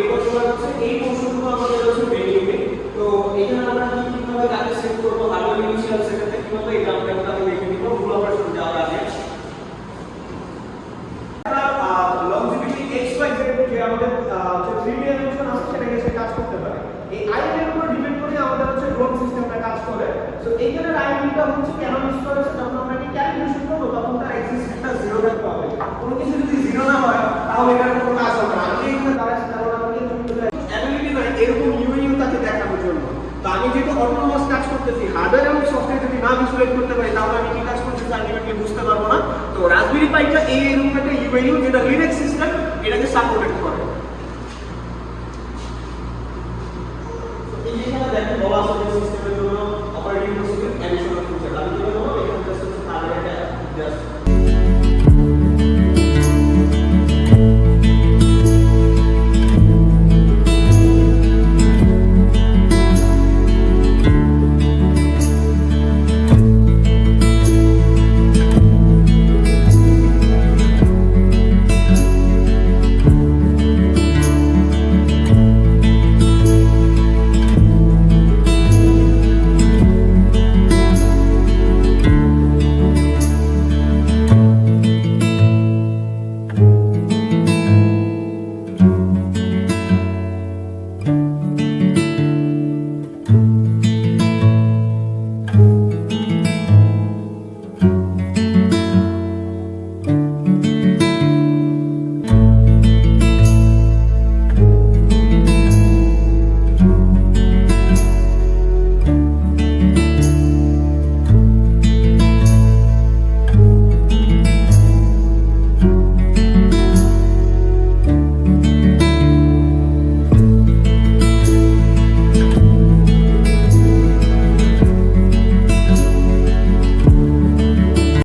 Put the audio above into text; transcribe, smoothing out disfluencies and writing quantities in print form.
এবার চলে যাচ্ছে এই পোর্শনগুলো আমাদের হচ্ছে মেনুতে। তো এখানে আমরা কিভাবে কাজে সেট করবো, হার্ডওয়্যার ইনিশিয়াল সেটআপে কিভাবে এটা আমরা দেখে নিব ফুল অপারেশন যাওয়ার আগে। লংজিভিটি XYZ যে আমাদের যে 3D অ্যানিমেশন আছে সেটাকে সে কাজ করতে পারে। এই আইএম এর উপর ডিপেন্ড করে আমাদের হচ্ছে ড্রোন সিস্টেমটা কাজ করে। সো এইখানে আইএমটা হচ্ছে কেন ইউজ করা হচ্ছে, যখন আমরা কি ক্যালিব্রেশন করব তখন তার এক্সিস্টেন্সটা 0 থাকতে হবে। কোনো কিছু যদি 0 না হয় তাহলে এটার কোনো কাজ হবে না। আমি এখানে দাঁড়াচ্ছি কারণ আমাকে অ্যাবিলিটি নয় এরকম ইউইউ তাকে দেখানোর জন্য। তো আমি যেহেতু অটোনোমাস কাজ করতেছি, হার্ডওয়্যার এবং সফটওয়্যার যদি না ভিজুয়ালাইজ করতে পারি তাহলে আমি কি কাজ করতেছি আলটিমেটলি বুঝতে পারবো না। তো রাসবেরি পাইটা এই এরকম একটা ইউইউ যেটা লিনাক্স সিস্টেম এটাকে সাপোর্টেড করে।